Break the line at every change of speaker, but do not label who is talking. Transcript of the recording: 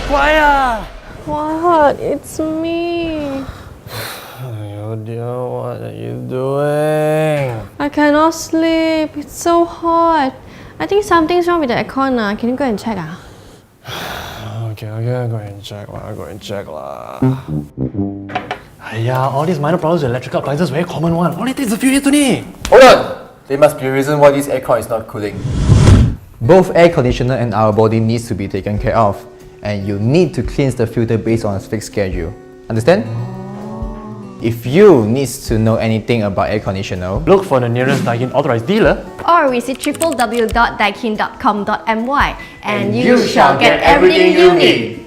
Quiet!
What? It's me.
Oh dear, what are you doing?
I cannot sleep. It's so hot. I think something's wrong with the aircon. Can you go and check?
Okay, I'll go and check lah. Aiya, all these minor problems with electrical appliances very common one. Only takes a few years only.
Hold on! There must be a reason why this aircon is not cooling. Both air conditioner and our body needs to be taken care of, and you need to cleanse the filter based on a fixed schedule. Understand? If you needs to know anything about air conditioner,
Look for the nearest Daikin authorized dealer.
Or visit www.daikin.com.my and
you shall get everything you need.